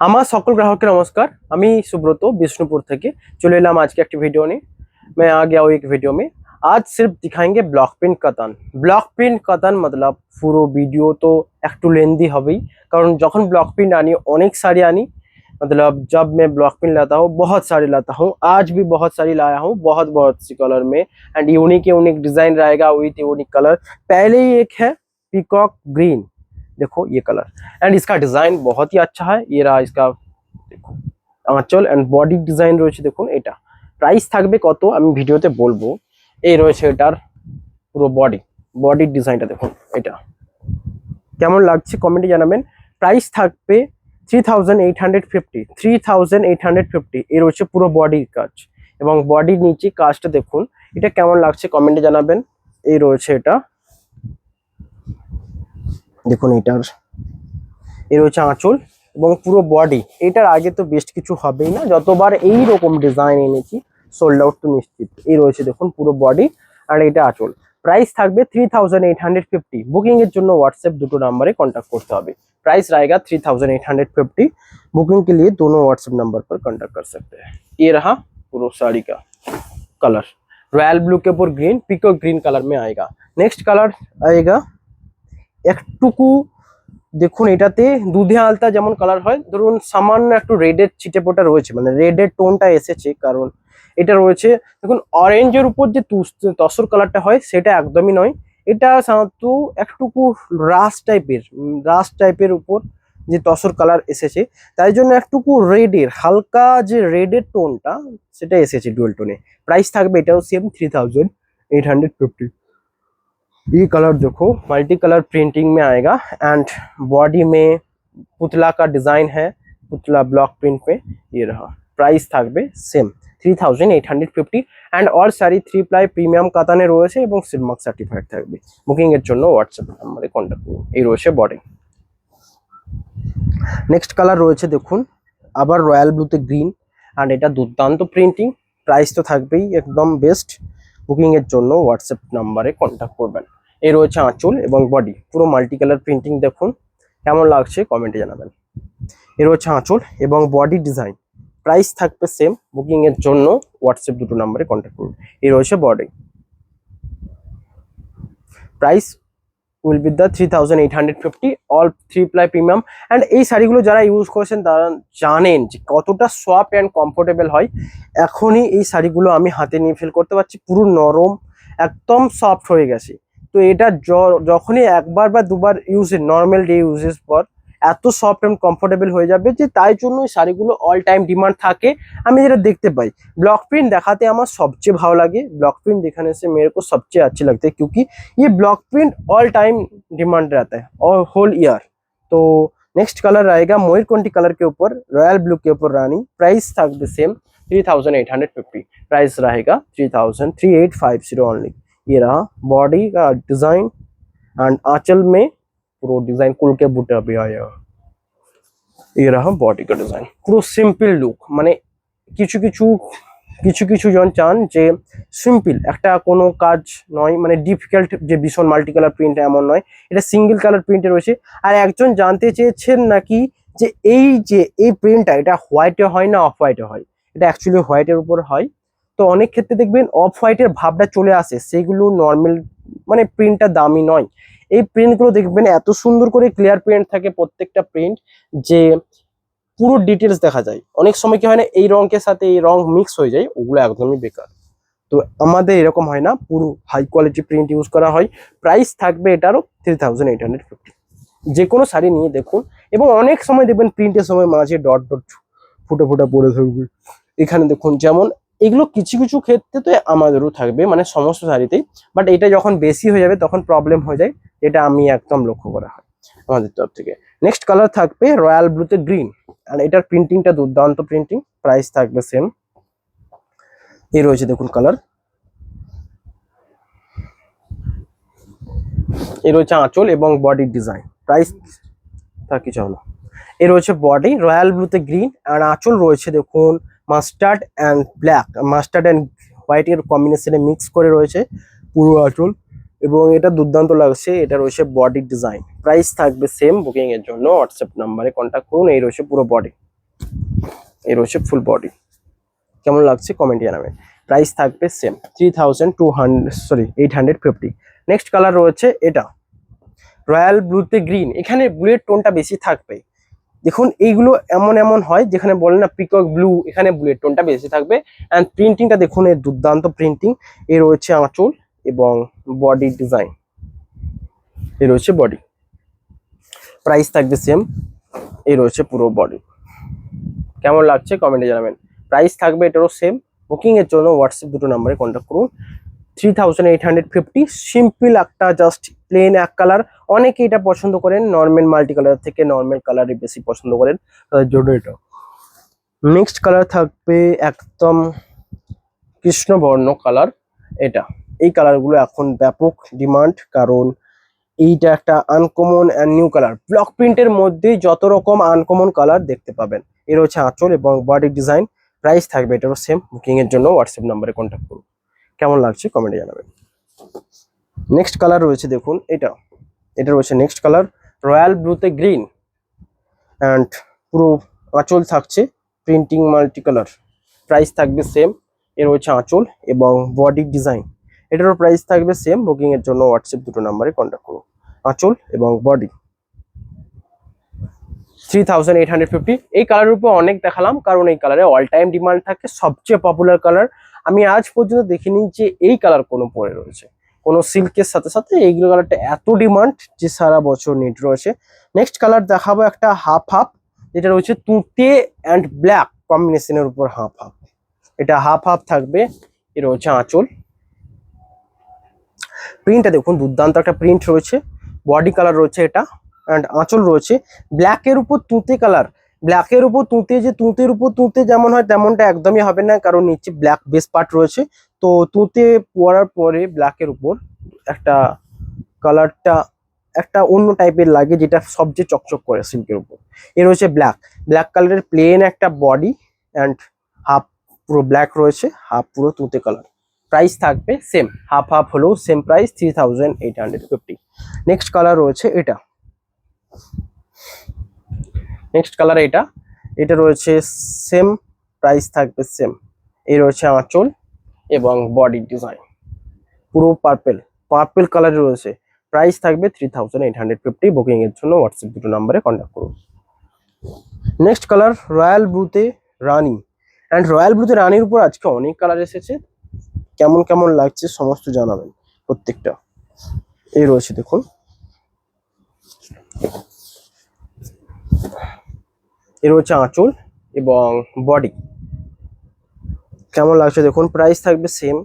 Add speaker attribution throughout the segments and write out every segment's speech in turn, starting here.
Speaker 1: আমার সকল গ্রাহককে नमस्कार। আমি सुब्रत बिष्णुपुर থেকে চলে এলাম আজকে একটি ভিডিও নিয়ে। मैं आ गया हूँ एक वीडियो में। आज सिर्फ दिखाएंगे ब्लॉक प्रिंट कतन। ब्लॉक प्रिंट कतन मतलब পুরো ভিডিও তো একটু লেন্দি হবেই, কারণ যখন ব্লক প্রিंट आनी अनेक सारी आनी, मतलब जब मैं ब्लॉक प्रिंट लाता हूँ बहुत सारी लाता हूँ, आज भी बहुत सारी लाया हूँ, बहुत बहुत सी कलर में। एंड यूनिक डिजाइन रहेगा विथ यूनिक कलर। पहले ही एक है पीकॉक ग्रीन, देखो ये कलर एंड इसका डिजाइन बहुत ही अच्छा है। ये रहा इसका देखो आंचल एंड बॉडी डिजाइन রয়েছে দেখুন। এটা প্রাইস থাকবে কত আমি ভিডিওতে বলবো। এই রয়েছে এটার পুরো বডির ডিজাইনটা দেখুন। এটা কেমন লাগছে কমেন্টে জানাবেন। প্রাইস থাকবে 3850 এই রয়েছে পুরো বডির কাজ, এবং বডির নিচে কাজটা দেখুন। এটা কেমন লাগছে কমেন্টে জানাবেন। এই রয়েছে এটা দেখুন, এই রয়েছে আঁচল এবং পুরো বডি। এটার আগে তো বেস্ট কিছু হবেই না, যতবার এই রকম ডিজাইন এনেছি সোল্ড আউট তো নিশ্চিত। এই রয়েছে দেখুন পুরো বডি আর এটা আঁচল। প্রাইস থাকবে 3850। বুকিং এর জন্য व्हाट्सएप দুটো নাম্বারে कांटेक्ट করতে হবে। प्राइस रहेगा 3850। बुकिंग के लिए दोनों व्हाट्सएप नंबर पर कांटेक्ट कर सकते हैं। ये रहा पूरा साड़ी का कलर, रॉयल ब्लू के ऊपर ग्रीन, पीकॉक ग्रीन कलर में आएगा। नेक्स्ट कलर आएगा একটুকু দেখুন, এটাতে দুধে আলতা যেমন কালার হয়, ধরুন সামান্য একটু রেডের ছিটেপোটা রয়েছে, মানে রেডের টোনটা এসেছে, কারণ এটা রয়েছে দেখুন অরেঞ্জের উপর যে তসর কালারটা হয় সেটা একদমই নয়। এটা সাধারণত একটুকু রাস্ট টাইপের উপর যে তসর কালার এসেছে, তাই জন্য একটুকু রেডের হালকা যে রেডের টোনটা সেটা এসেছে ডুয়েল টোনে। প্রাইস থাকবে এটাও সেম 3850। ये कलर देखो मल्टी कलर प्रिंटिंग में आएगा एंड बॉडी में पुतला का डिजाइन है, पुतला ब्लॉक प्रिंट पे। ये रहा प्राइस থাকবে सेम 3850 एंड और सारी 3 प्लाई প্রিমিয়াম কাতানে রয়েছে এবং সিলমার্ক সার্টিফাইড থাকবে। বুকিং এর জন্য হোয়াটসঅ্যাপ নম্বরে কন্টাক্ট করুন। এই রয়েছে বডি। নেক্সট কালার রয়েছে দেখুন আবার রয়্যাল ব্লুতে গ্রিন, এন্ড এটা দুর্দান্ত প্রিন্টিং। প্রাইস তো থাকবেই একদম বেস্ট। বুকিং এর জন্য হোয়াটসঅ্যাপ নাম্বারে কন্টাক্ট করবেন। এই রয়েছে আঁচল এবং বডি, পুরো মাল্টি কালার প্রিন্টিং দেখুন কেমন লাগছে কমেন্টে জানাবেন। এই রয়েছে আঁচল এবং বডি ডিজাইন। প্রাইস থাকবে সেম। বুকিং এর জন্য হোয়াটসঅ্যাপ দুটো নাম্বারে কন্টাক্ট করুন। এই রয়েছে body. Price will be the 3850 all 3 ply premium. And এই শাড়িগুলো যারা ইউজ করেছেন তারা জানেন যে কতটা সফট এন্ড কমফোর্টেবল হয়। এখনই এই শাড়িগুলো আমি হাতে নিয়ে ফিল করতে পারছি, পুরো নরম একদম সফট হয়ে গেছে। তো এটা যখনই একবার বা দুবার নর্মাল ডে ইউজেস পর এত সফট এন্ড কমফোর্টেবল হয়ে যাবে যে তাই জন্য এই শাড়িগুলো অল টাইম ডিমান্ড থাকে। আমি যেটা দেখতে পাই ब्लॉक प्रिंट दिखाते আমার সবচেয়ে ভালো লাগে। ब्लॉक प्रिंट दिखाने से मेरे को सबसे अच्छे लगते हैं क्योंकि ये block print all time demand रहता है और होल ईयर। तो नेक्स्ट कलर आएगा मोहिरकंठी कलर के ऊपर रॉयल ब्लू के ऊपर रानी। प्राइस থাকবে सेम 3850। प्राइस रहेगा 3850 ओनली। ये रहा बॉडी का डिजाइन एंड आंचल में পুরো ডিজাইন কুলকে বুটে भी आया। ये रहा बॉडी का डिजाइन, পুরো সিম্পল লুক। মানে কিছু জন চান যে সিম্পল একটা কোনো কাজ নয়, মানে ডিফিকাল্ট যে ভীষণ মাল্টি কালার প্রিন্ট এমন নয়, এটা সিঙ্গেল কালার প্রিন্টে রয়েছে। আর একজন জানতে চেয়েছেন নাকি যে এই প্রিন্টটা এটা হোয়াইটে হয় না অফ হোয়াইটে হয়। এটা অ্যাকচুয়ালি হোয়াইটের উপর হয়। তো অনেক ক্ষেত্রে দেখবেন অফ হোয়াইটের ভাবটা চলে আসে, সেগুলো নর্মাল মানে প্রিন্টটা দামি নয়। এই প্রিন্টগুলো দেখবেন এত সুন্দর করে ক্লিয়ার প্রিন্ট থাকে প্রত্যেকটা প্রিন্ট, যে পুরো ডিটেলস দেখা যায়। অনেক সময় কি হয় না এই রঙের সাথে এই রং মিক্স হয়ে যায়, ওগুলো একদমই বেকার। তো আমাদের এরকম হয় না, পুরো হাই কোয়ালিটি প্রিন্ট ইউজ করা হয়। প্রাইস থাকবে এটারও 3850। যে কোনো শাড়ি নিয়ে দেখুন, এবং অনেক সময় দেখবেন প্রিন্টের সময় মাঝে ডট ফুটে পড়ে থাকবে। এখানে দেখুন যেমন এগুলো কিছু ক্ষেত্রে তো আমাদেরও থাকবে, মানে সমস্ত শাড়িতেই, বাট এটা যখন বেশি হয়ে যাবে তখন প্রবলেম হয়ে যায়। এটা আমি একদম লক্ষ্য করা হয় আমাদের তরফ থেকে। নেক্সট কালার থাকবে রয়্যাল ব্লুতে গ্রিন, আর এটার প্রিন্টিংটা দুর্দান্ত প্রিন্টিং। প্রাইস থাকবে সেম। এই রয়েছে দেখুন কালার। এই রয়েছে আঁচল এবং বডির ডিজাইন। প্রাইস থাকি চলো। এই রয়েছে বডি রয়্যাল ব্লুতে গ্রিন, আর আঁচল রয়েছে দেখুন mustard and black, mustard and white এর কম্বিনেশনে মিক্স করে রয়েছে পুরো আঁচল, এবং এটা দুর্দান্ত লাগছে। এটা রয়েছে বডি ডিজাইন। প্রাইস থাকবে সেম। বুকিং এর জন্য হোয়াটসঅ্যাপ নাম্বারে কন্ট্যাক্ট করুন। এই রয়েছে পুরো বডি। এই রয়েছে ফুল বডি। কেমন লাগছে কমেন্টে জানাবেন। প্রাইস থাকবে সেম 850। নেক্সট কালার রয়েছে এটা রয়্যাল ব্লুতে গ্রিন। এখানে ব্লুয়ের টোনটা বেশি থাকবে। দেখুন এইগুলো এমন এমন হয় যেখানে বলে না পিকক ব্লু, এখানে ব্লুয়ের টোনটা বেশি থাকবে। অ্যান্ড প্রিন্টিংটা দেখুন, এর দুর্দান্ত প্রিন্টিং। এ রয়েছে আঁচল এবং বডি ডিজাইন। এ রয়েছে বডি, প্রাইস থাকবে সেম। এই রয়েছে পুরো বডি। কেমন লাগছে কমেন্টে জানাবেন। প্রাইস থাকবে এটারও সেম। বুকিং এর জন্য হোয়াটসঅ্যাপ দুটো নাম্বারে কন্ট্যাক্ট করুন। 3850। সিম্পল একটা জাস্ট প্লেন এক কালার। অনেকে এটা পছন্দ করেন নর্মাল মাল্টি কালার থেকে, নর্মাল কালারই বেশি পছন্দ করেন, তার জন্য এটা। নেক্সট কালার থাকবে একদম কৃষ্ণবর্ণ কালার। এটা এই কালারগুলো এখন ব্যাপক ডিমান্ড, কারণ এইটা একটা uncommon and new colour. Block প্রিন্টের মধ্যে যত রকম আনকমন কালার দেখতে পাবেন। এর হচ্ছে আঁচল এবং বডি ডিজাইন। প্রাইস থাকবে এটারও সেম। বুকিং এর জন্য হোয়াটসঅ্যাপ নাম্বারে কন্ট্যাক্ট করুন। কেমন লাগছে কমেন্টে জানাবেন। নেক্সট কালার রয়েছে দেখুন এটা রয়েছে নেক্সট কালার রয়্যাল ব্লুতে গ্রিন। অ্যান্ড পুরো আঁচল থাকছে প্রিন্টিং মাল্টি কালার। প্রাইস থাকবে সেম। এর হচ্ছে আঁচল এবং বডি ডিজাইন। এটারও প্রাইস থাকবে সেম। বুকিং এর জন্য হোয়াটসঅ্যাপ দুটো নাম্বারে কন্ট্যাক্ট করুন। আঁচল এবং বডি 3850। এই কালারের উপর অনেক দেখালাম, কারণ এই কালারে অল টাইম ডিমান্ড থাকে, সবচেয়ে পপুলার কালার। আমি আজ পর্যন্ত দেখিনি যে এই কালার কোনো পরে রয়েছে কোনো সিল্কের সাথে সাথে। এইগুলো কালারটা এত ডিমান্ড যে সারা বছর নিট রয়েছে। নেক্সট কালার দেখাবো একটা হাফ হাফ, যেটা রয়েছে তুঁতে অ্যান্ড ব্ল্যাক কম্বিনেশনের উপর হাফ হাফ। এটা হাফ হাফ থাকবে। এর হচ্ছে আঁচল। প্রিন্টটা দেখুন, দুর্দান্ত একটা প্রিন্ট রয়েছে। বডি কালার রয়েছে এটা, অ্যান্ড আঁচল রয়েছে ব্ল্যাকের উপর তুঁতে কালার। ব্ল্যাকের উপর তুঁতে, যে তুঁতের উপর তুঁতে যেমন হয় তেমনটা একদমই হবে না, কারণ নিচে ব্ল্যাক বেস পার্ট রয়েছে। তো তুঁতে পরার পরে ব্ল্যাকের উপর একটা কালারটা একটা অন্য টাইপের লাগে, যেটা সবচেয়ে চকচক করে সিল্কের উপর। এর রয়েছে ব্ল্যাক কালারের প্লেন একটা বডি, অ্যান্ড হাফ পুরো ব্ল্যাক রয়েছে, হাফ পুরো তুঁতে কালার। প্রাইস থাকবে সেম, হাফ হাফ হলেও সেম প্রাইস 3850। নেক্সট কালার রয়েছে নেক্সট কালার এটা রয়েছে সেম, প্রাইস থাকবে সেম। এই রয়েছে আঁচল এবং বডি ডিজাইন পুরো পার্পেল কালার রয়েছে। প্রাইস থাকবে 3850। বুকিং এর জন্য হোয়াটসঅ্যাপ দুটো নাম্বারে কন্ট্যাক্ট করুন। নেক্সট কালার রয়্যাল ব্লুতে রানী। অ্যান্ড রয়্যাল ব্লুতে রানীর উপর আজকে অনেক কালার এসেছে। কেমন কেমন লাগছে সমস্ত জানাবেন প্রত্যেকটা। এই রয়েছে দেখুন, এর হচ্ছে আঁচল এবং বডি। কেমন লাগছে দেখুন। প্রাইস থাকবে সেম।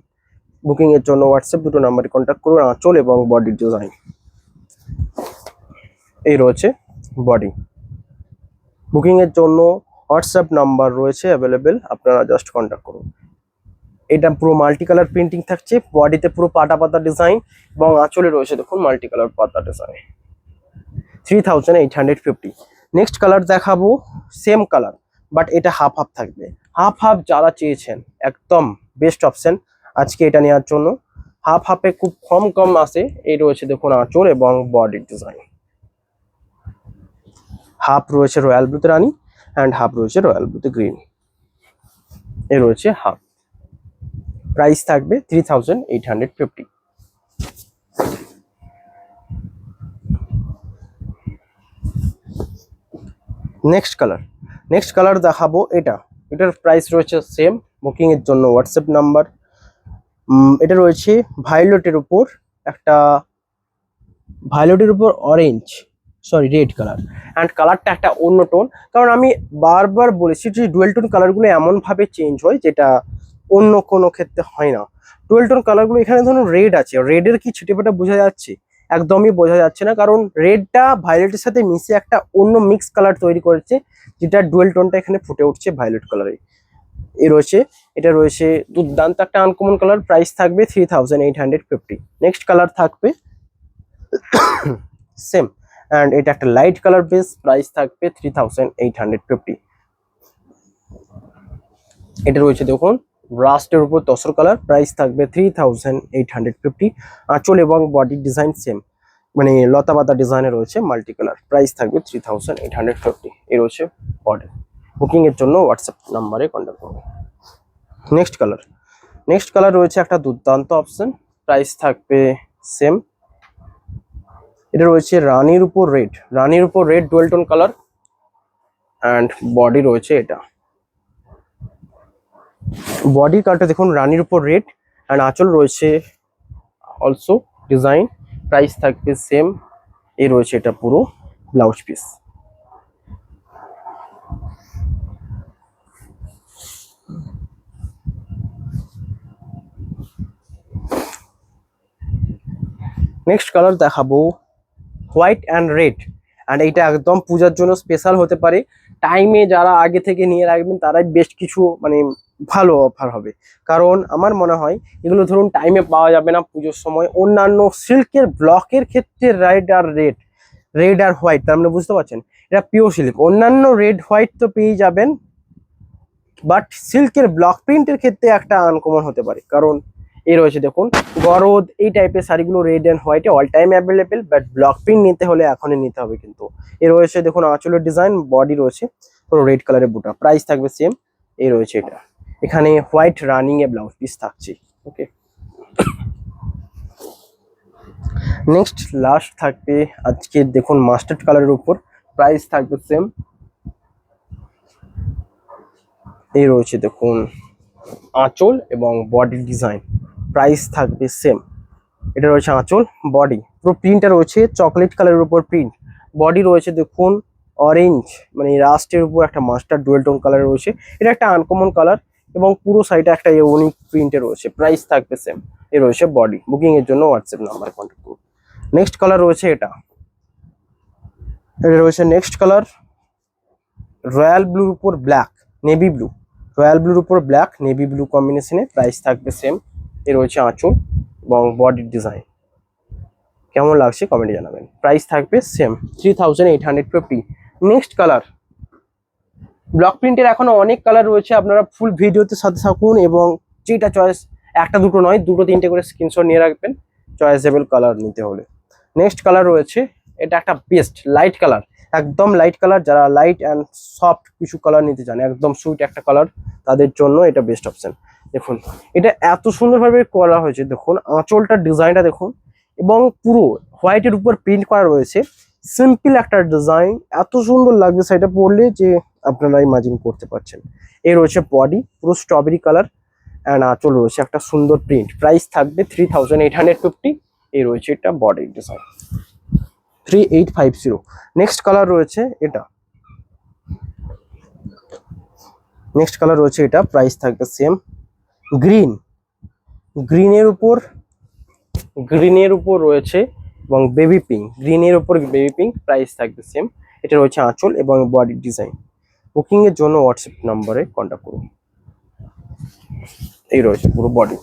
Speaker 1: বুকিং এর জন্য হোয়াটসঅ্যাপ দুটো নাম্বারে কন্ট্যাক্ট করুন। আঁচল এবং বডির ডিজাইন। এই রয়েছে বডি। বুকিং এর জন্য হোয়াটসঅ্যাপ নাম্বার রয়েছে অ্যাভেলেবেল, আপনারা জাস্ট কন্ট্যাক্ট করুন। এটা পুরো মাল্টি কালার প্রিন্টিং থাকছে, বডিতে পুরো পাতা পাতা ডিজাইন, এবং আঁচলে রয়েছে দেখুন মাল্টি কালার পাতা ডিজাইন। 3850। নেক্সট কালার দেখাবো সেম কালার, বাট এটা হাফ হাফ থাকবে। হাফ হাফ যারা চেয়েছেন একদম বেস্ট অপশন আজকে এটা নেওয়ার জন্য। হাফ হাফে খুব কম আসে। এই রয়েছে দেখুন আঁচল এবং বডির ডিজাইন। হাফ রয়েছে রয়্যাল ব্লুতে রানী, অ্যান্ড হাফ রয়েছে রয়্যাল ব্লুতে গ্রিন। এ রয়েছে হাফ। প্রাইস থাকবে 3850। নেক্সট কালার দেখাবো এটার প্রাইস রয়েছে সেম। বুকিং এর জন্য হোয়াটসঅ্যাপ নাম্বার। এটা রয়েছে ভায়োলেটের উপর রেড কালার। অ্যান্ড কালারটা একটা অন্য টোন, কারণ আমি বারবার বলেছি যে ডুয়েল টোন কালারগুলো এমন ভাবে চেঞ্জ হয় যেটা অন্য কোনো ক্ষেত্রে হয় না। ডুয়েল টোন কালারগুলো, এখানে ধরুন রেড আছে, রেডের কি ছিটেফাটা বোঝা যাচ্ছে? একদমই বোঝা যাচ্ছে না, কারণ রেডটা ভায়োলেটের সাথে মিশে একটা অন্য মিক্স কালার তৈরি করেছে, যেটা ডুয়েল টোনটা এখানে ফুটে উঠছে ভায়োলেট কালারে। এটা রয়েছে দুর্দান্ত একটা আনকমন কালার। প্রাইস থাকবে 3850। নেক্সট কালার থাকবে সেম, অ্যান্ড এটা একটা লাইট কালার বেস। প্রাইস থাকবে 3850। এটা রয়েছে দেখুন রাস্টের উপর তসর কালার। প্রাইস থাকবে 3850। আঁচল এবং বডি ডিজাইন সেম, মানে লতা পাতা ডিজাইনে রয়েছে মাল্টি কালার। প্রাইস থাকবে 3850। এর রয়েছে বডি। বুকিং এর জন্য হোয়াটসঅ্যাপ নাম্বারে কন্ট্যাক্ট করুন। নেক্সট কালার রয়েছে একটা দুর্দান্ত অপশন, প্রাইস থাকবে সেম। এটা রয়েছে রানির উপর red dual tone colour and body রয়েছে এটা। বডি কালারটা দেখুন রানির উপর রেড অ্যান্ড আঁচল রয়েছে অলসো ডিজাইন, প্রাইস থাকবে সেম। এই রয়েছে এটা পুরো ব্লাউজ পিস। নেক্সট কালার দেখাবো হোয়াইট অ্যান্ড রেড, অ্যান্ড এইটা একদম পূজার জন্য স্পেশাল হতে পারে। টাইমে যারা আগে থেকে নিয়ে রাখবেন তারাই বেশ কিছু মানে ভালো অফার হবে, কারণ আমার মনে হয় এগুলো ধরুন টাইমে পাওয়া যাবে না পুজোর সময়। অন্যান্য সিল্কের ব্লকের ক্ষেত্রে রেড আর হোয়াইট, তার মানে বুঝতে পারছেন এটা পিওর সিল্ক। অন্যান্য রেড হোয়াইট তো পেয়ে যাবেন, বাট সিল্কের ব্লক প্রিন্টের ক্ষেত্রে একটা আনকমন হতে পারে, কারণ এই রয়েছে দেখুন গরদ এই টাইপের শাড়িগুলো রেড অ্যান্ড হোয়াইটে all time available, but block print নিতে হলে এখনই নিতে হবে কিন্তু। এ রয়েছে দেখুন আঁচলের ডিজাইন, বডি রয়েছে পুরো রেড কালারের বুটা, প্রাইস থাকবে সেম। এই রয়েছে এটা, এখানে হোয়াইট রানিং এ ব্লাউজ পিস থাকছে। ওকে, নেক্সট লাস্ট থাকবে আজকে দেখুন মাস্টার্ড কালারের উপর, প্রাইস থাকবে সেম। এই রয়েছে দেখুন আঁচল এবং বডির ডিজাইন, প্রাইস থাকবে সেম। এটা রয়েছে আঁচল, বডি পুরো প্রিন্টটা রয়েছে চকলেট কালারের উপর প্রিন্ট, বডি রয়েছে দেখুন অরেঞ্জ মানে রাস্টের উপর একটা মাস্টার ডুয়েল টোন কালার রয়েছে। এটা একটা আনকমন কালার এবং পুরো সাইডে একটা ইউনিক প্রিন্টে রয়েছে, প্রাইস থাকবে সেম। এ রয়েছে বডি, বুকিং এর জন্য হোয়াটসঅ্যাপ নাম্বার কন্ট্যাক্ট করুন। নেক্সট কালার রয়েছে এটা রয়েছে নেক্সট কালার রয়্যাল ব্লুর উপর ব্ল্যাক নেভি ব্লু, রয়্যাল ব্লুর উপর ব্ল্যাক নেভি ব্লু কম্বিনেশনে, প্রাইস থাকবে সেম। এ রয়েছে আঁচল এবং বডির ডিজাইন, কেমন লাগছে কমেন্টে জানাবেন। প্রাইস থাকবে সেম 3850। নেক্সট কালার ব্লক প্রিন্টের এখনো অনেক কালার রয়েছে, আপনারা ফুল ভিডিওতে সাথে থাকুন এবং যেটা চয়েস, একটা দুটো নয় দুটো তিনটে করে স্ক্রিনশট নিয়ে রাখবেন চয়েসেবল কালার নিতে হলে। নেক্সট কালার রয়েছে এটা একটা বেস্ট লাইট কালার, একদম লাইট কালার, যারা লাইট অ্যান্ড সফট কিছু কালার নিতে চান একদম সুইট একটা কালার, তাদের জন্য এটা বেস্ট অপশন। দেখুন এটা এত সুন্দরভাবে করা হয়েছে, দেখুন আঁচলটার ডিজাইনটা দেখুন এবং পুরো হোয়াইটের উপর প্রিন্ট করা রয়েছে। সিম্পল একটা ডিজাইন, এত সুন্দর লাগবে সেটা পরলে যে আপনারা ইমাজিন করতে পারছেন। এই রয়েছে বডি পুরো স্ট্রবেরি কালার অ্যান্ড আঁচল রয়েছে একটা সুন্দর প্রিন্ট, প্রাইস থাকবে 3850। এই রয়েছে এটা বডি ডিজাইন 3850। নেক্সট কালার রয়েছে এটা, প্রাইস থাকবে সেম। গ্রিনের উপর রয়েছে এবং বেবি পিঙ্ক, প্রাইস থাকবে সেম। এটা রয়েছে আঁচল এবং বডির ডিজাইন, বুকিং এর জন্য হোয়াটসঅ্যাপ নাম্বারে কন্ট্যাক্ট করুন। এই রয়েছে পুরো বডি।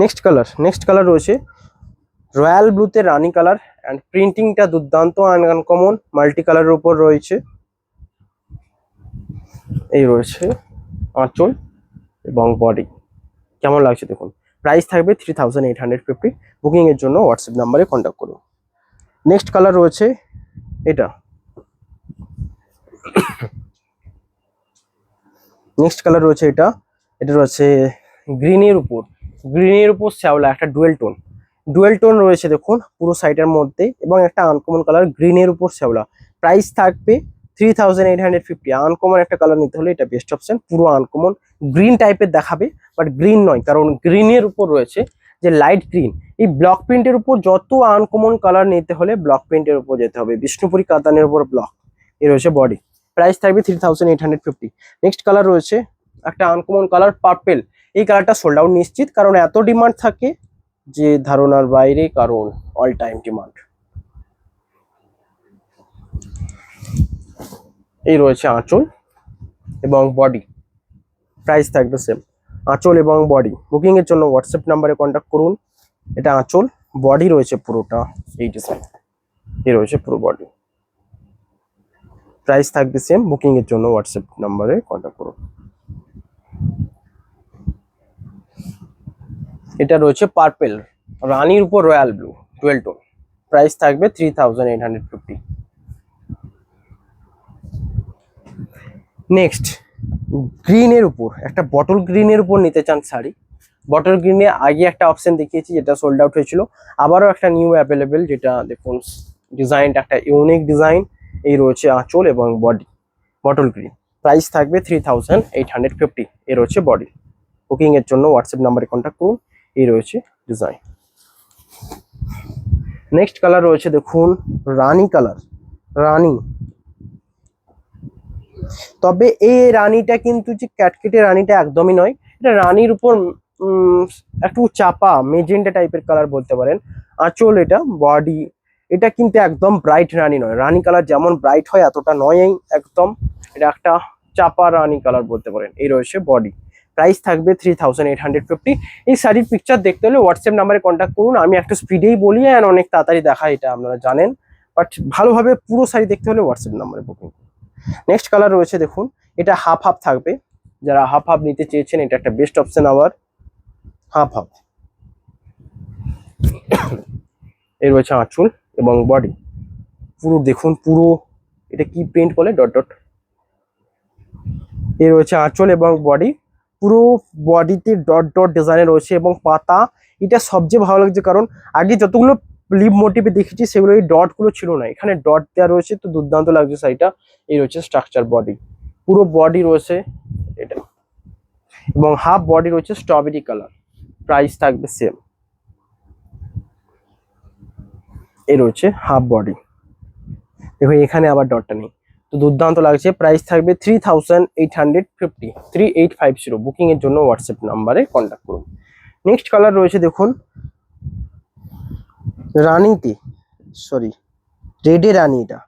Speaker 1: নেক্সট কালার রয়েছে রয়্যাল ব্লুতে রানি কালার অ্যান্ড প্রিন্টিংটা দুর্দান্ত আনকমন মাল্টি কালারের উপর রয়েছে। এই রয়েছে আঁচল এবং বডি, কেমন লাগছে দেখুন। প্রাইস থাকবে 3850। বুকিং এর জন্য হোয়াটসঅ্যাপ নাম্বারে কন্ট্যাক্ট করুন। নেক্সট কালার রয়েছে এটা, এটা রয়েছে গ্রিনের উপর শ্যাওলা, একটা ডুয়েল টোন রয়েছে দেখুন পুরো সাইডের মধ্যে এবং একটা আনকমন কালার গ্রিনের উপর শ্যাওলা, প্রাইস থাকবে 3850। আনকমন একটা কালার নিতে হলে এটা বেস্ট অপশন, পুরো আনকমন গ্রিন টাইপের দেখাবে বাট গ্রিন নয়, কারণ গ্রিনের উপর রয়েছে যে লাইট গ্রিন। এই ব্লক প্রিন্টের উপর যত আনকমন কালার নিতে হলে ব্লক প্রিন্টের উপর যেতে হবে, বিষ্ণুপুরি কাতানের উপর ব্লক। এই রয়েছে বডি, প্রাইস থাকবে 3850। নেক্সট কালার রয়েছে একটা আনকমন কালার পার্পেল, এই কালারটা সোল্ড আউট নিশ্চিত, কারণ এত ডিমান্ড থাকে যে ধারণার বাইরে, কারণ অল টাইম ডিমান্ড। এই রয়েছে আঁচল এবং বডি, প্রাইস থাকবে সেম। আঁচল এবং বডি, বুকিং এর জন্য হোয়াটসঅ্যাপ নাম্বারে কন্ট্যাক্ট করুন। এটা আঁচল, বডি রয়েছে পুরোটা এই ডিজাইন, এই রয়েছে পুরো বডি, প্রাইস থাকবে সেম। বুকিং এর জন্য হোয়াটসঅ্যাপ নাম্বারে কন্ট্যাক্ট করুন। এটা রয়েছে পার্পেল রানির উপর royal blue dual tone, price থাকবে 3850। নেক্সট গ্রিনের উপর একটা বটল গ্রিনের উপর নিতে চান শাড়ি, বটল গ্রিনে আগে একটা অপশন দেখিয়েছি যেটা সোল্ড আউট হয়েছিল, আবারও একটা নিউ অ্যাভেলেবেল, যেটা দেখুন ডিজাইনটা একটা ইউনিক ডিজাইন। এই রয়েছে আঁচল এবং বডি বটল গ্রিন, প্রাইস থাকবে 3850। এর রয়েছে বডি। বুকিং এর জন্য হোয়াটসঅ্যাপ নাম্বারে কন্ট্যাক্ট করুন। এই রয়েছে ডিজাইন। নেক্সট কালার রয়েছে দেখুন রানী কালার, রানী। তবে এই রানীটা কিন্তু যে ক্যাটকেটে রানীটা একদমই নয়, এটা রানীর উপর একটু চাপা মেজেন্টা টাইপের কালার বলতে পারেন। আঁচল, এটা বডি, এটা কিন্তু একদম ব্রাইট রানী নয়। রানী কালার যেমন ব্রাইট হয় এতটা নয় একদম, এটা একটা চাপা রানী কালার বলতে পারেন। এই রয়েছে বডি, প্রাইস থাকবে 3850। এই শাড়ির পিকচার দেখতে হলে হোয়াটসঅ্যাপ নাম্বারে কন্ট্যাক্ট করুন। আমি একটু স্পিডেই বলি আর অনেক তাড়াতাড়ি দেখাই, এটা আপনারা জানেন, বাট ভালোভাবে পুরো শাড়ি দেখতে হলে হোয়াটসঅ্যাপ নাম্বারে বুকিং। নেক্সট কালার রয়েছে দেখুন, এটা হাফ হাফ থাকবে, যারা হাফ হাফ নিতে চেয়েছেন এটা একটা বেস্ট অপশন। আবার হাফ হাফ, এই রয়েছে আঁচল এবং বডি। পুরো দেখুন, পুরো এটা কি প্রিন্ট বলে, ডট ডট। এই রয়েছে আঁচল এবং বডি, পুরো বডিতে ডট ডট ডিজাইনে রয়েছে এবং পাতা। এটা সবচেয়ে ভালো লাগছে কারণ আগে যতগুলো লিভ মোটিভে দেখেছি সেগুলো এই ডট গুলো ছিল না, এখানে ডট দেওয়া রয়েছে, তো দুর্দান্ত লাগছে শাড়িটা। এই রয়েছে স্ট্রাকচার বডি, পুরো বডি রয়েছে এটা, এবং হাফ বডি রয়েছে স্ট্রবেরি কালার, প্রাইস থাকবে সেম। এই রয়েছে হাফ বডি, দেখো এখানে আবার ডটটা নেই, তো দুর্দান্ত লাগছে। প্রাইস থাকবে 3850, 3850। বুকিং এর জন্য হোয়াটসঅ্যাপ নাম্বারে কন্ট্যাক্ট করুন। নেক্সট কালার রয়েছে দেখুন রানীতে, সরি রেডে রানী, এটা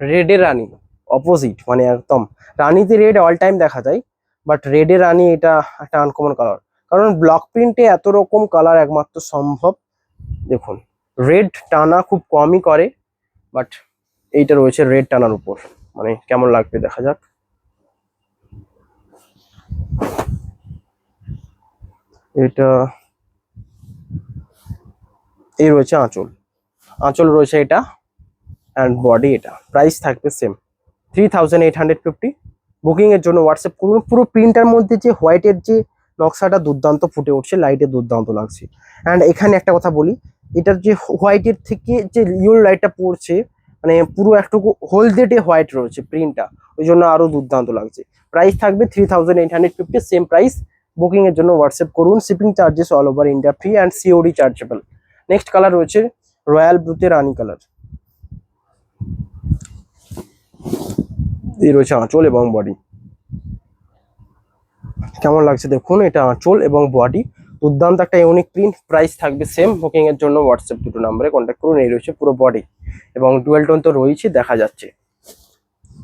Speaker 1: রেডে রানী অপোজিট, মানে একদম রানীতে রেড অল টাইম দেখা যায়, বাট রেডে রানী এটা একটা আনকমন কালার, কারণ ব্লক প্রিন্টে এত রকম কালার একমাত্র সম্ভব। দেখুন রেড টানা খুব কমই করে, বাট এইটা রয়েছে রেড টানার উপর, মানে কেমন লাগবে দেখা যাক। এটা এই রয়েছে আঁচল, আঁচল রয়েছে এটা, অ্যান্ড বডি এটা, প্রাইস থাকবে সেম 3850। বুকিং এর জন্য হোয়াটসঅ্যাপ করুন। পুরো প্রিন্টার মধ্যে যে হোয়াইটের যে নকশাটা দুর্দান্ত ফুটে উঠছে, লাইটে দুর্দান্ত লাগছে। অ্যান্ড এখানে একটা কথা বলি, এটার যে হোয়াইটের থেকে যে ইয়েলো লাইটটা পড়ছে, মানে পুরো একটু হলদেটে হোয়াইট রয়েছে প্রিন্টটা, ওই জন্য আরো দুর্দান্ত লাগছে। প্রাইস থাকবে 3850, সেম প্রাইস। বুকিং এর জন্য হোয়াটসঅ্যাপ করুন। Shipping charges all over India free and COD chargeable. Next colour রয়েছে রয়্যাল ব্লুতে রানী কালার। এই রয়েছে আঁচল এবং বডি, কেমন লাগছে দেখুন, এটা আঁচল এবং বডি, দুর্দান্ত একটা ইউনিক প্রিন্ট। প্রাইস থাকবে সেম। বুকিং এর জন্য হোয়াটসঅ্যাপ দুটো নাম্বারে কন্ট্যাক্ট করুন। এই রয়েছে পুরো বডি, এবং ডুয়েল টোন তো রয়েছে, দেখা যাচ্ছে।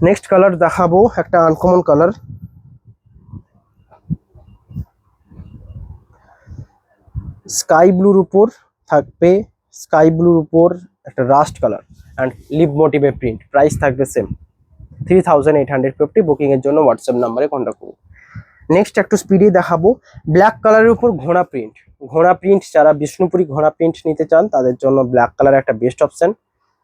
Speaker 1: নেক্সট কালার দেখাবো একটা আনকমন কালার, স্কাই ব্লুর উপর থাকবে, স্কাই ব্লুর উপর একটা রাস্ট কালার অ্যান্ড লিভ মোটিভে প্রিন্ট। প্রাইস থাকবে সেম 3850। বুকিং এর জন্য হোয়াটসঅ্যাপ নাম্বারে কন্ট্যাক্ট করুন। নেক্সট একটু স্পিডে দেখাবো ব্ল্যাক কালারের উপর ঘোড়া প্রিন্ট। ঘোড়া প্রিন্ট, যারা বিষ্ণুপুরি ঘোড়া প্রিন্ট নিতে চান তাদের জন্য ব্ল্যাক কালার একটা বেস্ট অপশন,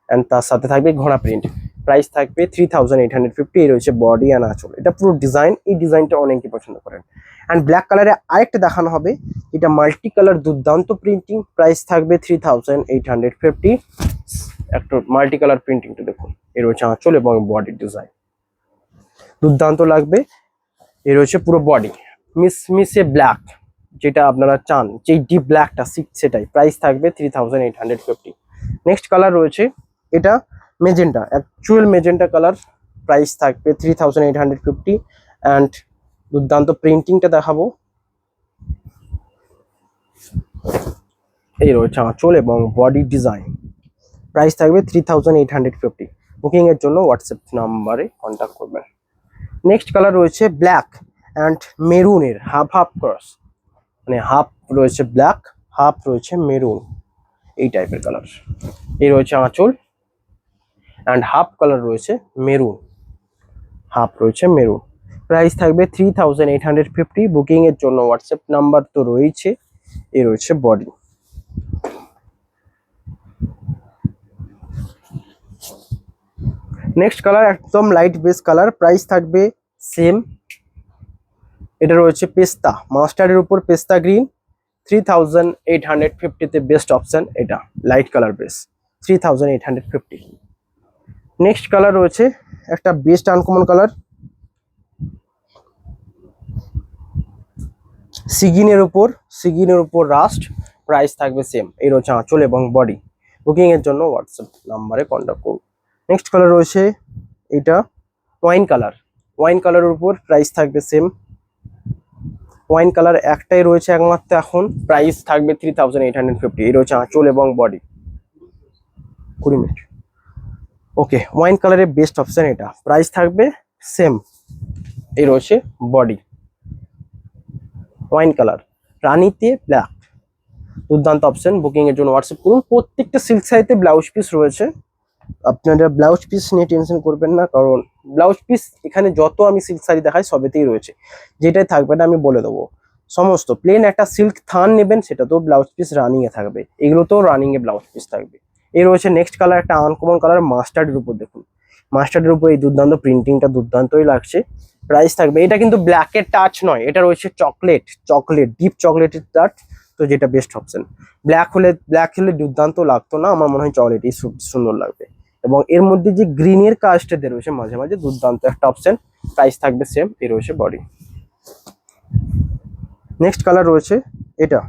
Speaker 1: অ্যান্ড তার সাথে থাকবে ঘোড়া প্রিন্ট। প্রাইস থাকবে 3850। এই রয়েছে বডি অ্যান্ড আঁচল, এটা পুরো ডিজাইন, এই ডিজাইনটা অনেকেই পছন্দ করেন। অ্যান্ড ব্ল্যাক কালারে আরেকটা দেখানো হবে, এটা মাল্টি কালার দুর্দান্ত প্রিন্টিং। প্রাইস থাকবে 3850। একটু মাল্টি কালার প্রিন্টিংটা দেখুন, এই রয়েছে আঁচল এবং বডির ডিজাইন, দুর্দান্ত লাগবে। এই রয়েছে পুরো বডি মিসমিসে ব্ল্যাক, যেটা আপনারা চান, যে ডিপ ব্ল্যাকটা সেটাই। প্রাইস থাকবে 3850। নেক্সট কালার রয়েছে এটা magenta, actual magenta colour. Price থাকবে 3850। অ্যান্ড দুর্দান্ত প্রিন্টিংটা দেখাবো, এই রয়েছে আঁচল এবং বডি ডিজাইন। প্রাইস থাকবে 3850। বুকিং এর জন্য হোয়াটসঅ্যাপ নাম্বারে কন্ট্যাক্ট করবেন। নেক্সট কালার রয়েছে ব্ল্যাক অ্যান্ড মেরুনের হাফ হাফ ক্রস, মানে হাফ রয়েছে ব্ল্যাক, হাফ রয়েছে মেরুন, এই টাইপের কালার। এই রয়েছে আঁচল অ্যান্ড হাফ কালার রয়েছে মেরুন, হাফ রয়েছে মেরুন। প্রাইস থাকবে 3850। বুকিং এর জন্য হোয়াটসঅ্যাপ নাম্বার তো রয়েছে। এই রয়েছে বডি। নেক্সট কালার একদম লাইট বেস কালার। প্রাইস থাকবে সেম। এটা রয়েছে পেস্তা, মাস্টার্ডের উপর পেস্তা গ্রিন, 3850-তে বেস্ট অপশন এটা, light colour base 3850। Next colour রয়েছে একটা বেস্ট আনকমন কালার, সিগিনের উপর রাস্ট, প্রাইস থাকবে সেম। এই রয়েছে আঁচল এবং বডি। বুকিং এর জন্য হোয়াটসঅ্যাপ নাম্বারে কন্ট্যাক্ট করুন। নেক্সট কালার রয়েছে এটা ওয়াইন কালারের উপর, প্রাইস থাকবে সেম। ওয়াইন কালার একটাই রয়েছে একমাত্র এখন, প্রাইস থাকবে 3850। এই রয়েছে আঁচল এবং বডি। 20 মিনিট। ওকে, ওয়াইন কালারের বেস্ট অপশন এটা, প্রাইস থাকবে সেম। এই রয়েছে বডি, ওয়াইন কালার, রানিতে ব্ল্যাক, দুর্দান্ত অপশন। বুকিং এর জন্য হোয়াটসঅ্যাপ করুন। প্রত্যেকটা সিল্ক শাড়িতে ব্লাউজ পিস রয়েছে, আপনারা ব্লাউজ পিস নিয়ে টেনশন করবেন না, কারণ ব্লাউজ পিস এখানে যত আমি সিল্ক শাড়ি দেখাই সবেতেই রয়েছে। যেটাই থাকবে না আমি বলে দেবো। সমস্ত প্লেন একটা সিল্ক থান নেবেন, সেটা তো ব্লাউজ পিস রানিং এ থাকবে, এগুলোতেও রানিং এ ব্লাউজ পিস থাকবে। এই রয়েছে নেক্সট কালার, একটা আনকমন কালার মাস্টার্ডের উপর। দেখুন মাস্টার্ডের উপর এই দুর্দান্ত প্রিন্টিংটা দুর্দান্তই লাগছে। প্রাইস থাকবে, এটা কিন্তু ব্ল্যাকের টাচ নয়, এটা রয়েছে চকলেট, ডিপ চকলেটের টাচ, তো যেটা বেস্ট অপশন। ব্ল্যাক হলে দুর্দান্ত লাগতো না, আমার মনে হয় চকলেটই সুন্দর লাগবে। এবং এর মধ্যে যে গ্রিনের কাজটা দিয়ে রয়েছে মাঝে মাঝে, দুর্দান্ত একটা অপশন। প্রাইস থাকবে সেম। এই রয়েছে বডি। নেক্সট কালার রয়েছে এটা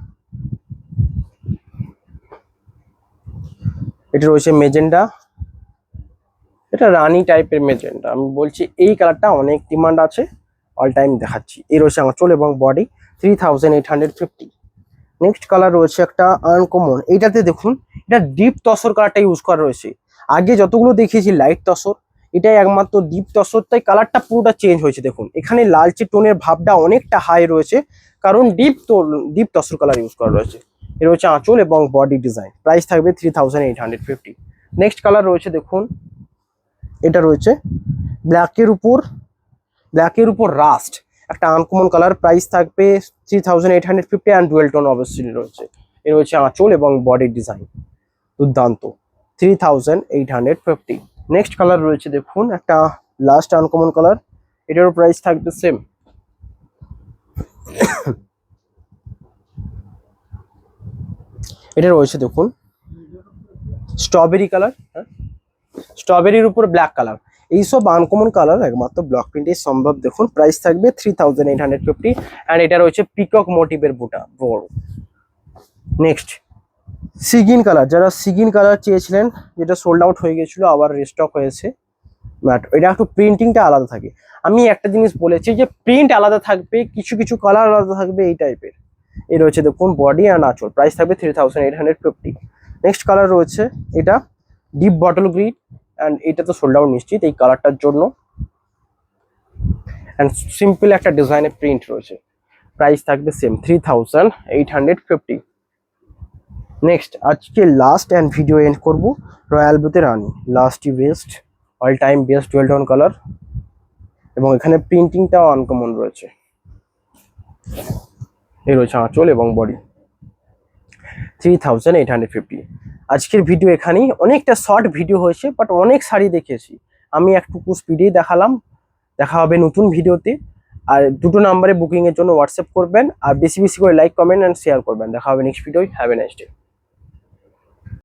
Speaker 1: রয়েছে মেজেন্ডা, এটা রানি টাইপের মেজেন্ডা। আমি বলছি এই কালারটা অনেক ডিমান্ড আছে, অল টাইম দেখাচ্ছি। এই রয়েছে আঁচল এবং বডি, 3850। নেক্সট কালার রয়েছে একটা আনকমন, এইটাতে দেখুন এটা ডিপ তসর কালারটা ইউজ করা রয়েছে। আগে যতগুলো দেখিয়েছি লাইট তসর, এটাই একমাত্র ডিপ তসর, তাই কালারটা পুরোটা চেঞ্জ হয়েছে। দেখুন এখানে লালচে টোনের ভাবটা অনেকটা হাই রয়েছে, কারণ ডিপ তসর কালার ইউজ করা রয়েছে। এ রয়েছে আঁচল এবং বডি ডিজাইন, প্রাইস থাকবে 3850। নেক্সট কালার রয়েছে দেখুন, এটা রয়েছে ব্ল্যাকের উপর রাস্ট, একটা আনকমন কালার, প্রাইস থাকবে 3850 অ্যান্ড ডুয়েল টোন অবশ্যই রয়েছে। এর রয়েছে আঁচল এবং বডির ডিজাইন দুর্দান্ত, 3850। নেক্সট কালার রয়েছে দেখুন একটা লাস্ট আনকমন কালার, এটারও প্রাইস থাকবে সেম। এটা রয়েছে দেখুন স্ট্রবেরি কালার, হ্যাঁ স্ট্রবেরির উপর ব্ল্যাক কালার, এইসব আনকমন কালার একমাত্র ব্লক প্রিন্টে সম্ভব। দেখুন প্রাইস থাকবে 3850 অ্যান্ড এটা রয়েছে পিকক মোটিভের বুটা বড়। নেক্সট সিগিন কালার, যারা সিগিন কালার চেয়েছিলেন, যেটা সোল্ড আউট হয়ে গেছিল আবার রিস্টক হয়েছে, বাট এটা একটু প্রিন্টিংটা আলাদা থাকে। আমি একটা জিনিস বলেছি যে প্রিন্ট আলাদা থাকবে, কিছু কিছু কালার আলাদা থাকবে এই টাইপের। এই রয়েছে দেখুন বডি অ্যান্ড আঁচল, প্রাইস থাকবে 3850। নেক্সট কালার রয়েছে এটা ডিপ বটল গ্রিন, অ্যান্ড এটা তো সোল্ড আউট নিশ্চিত এই কালারটার জন্য, অ্যান্ড সিম্পল একটা ডিজাইনের প্রিন্ট রয়েছে, প্রাইস থাকবে সেম 3850। নেক্সট আজকে লাস্ট অ্যান্ড ভিডিও এন্ড করবো রয়্যাল ব্লুতে রানি, লাস্টই best, all time best dual tone colour, এবং এখানে প্রিন্টিংটাও আনকমন রয়েছে। এই রয়েছে আঁচল এবং বডি, 3850। আজকের ভিডিও এখানেই, অনেকটা শর্ট ভিডিও হয়েছে বাট অনেক শাড়ি দেখিয়েছি, আমি একটু স্পিডেই দেখালাম। দেখা হবে নতুন ভিডিওতে, আর দুটো নাম্বারে বুকিং এর জন্য হোয়াটসঅ্যাপ করবেন, আর বেশি বেশি করে লাইক কমেন্ট অ্যান্ড শেয়ার করবেন। দেখা হবে next video. Have a nice day.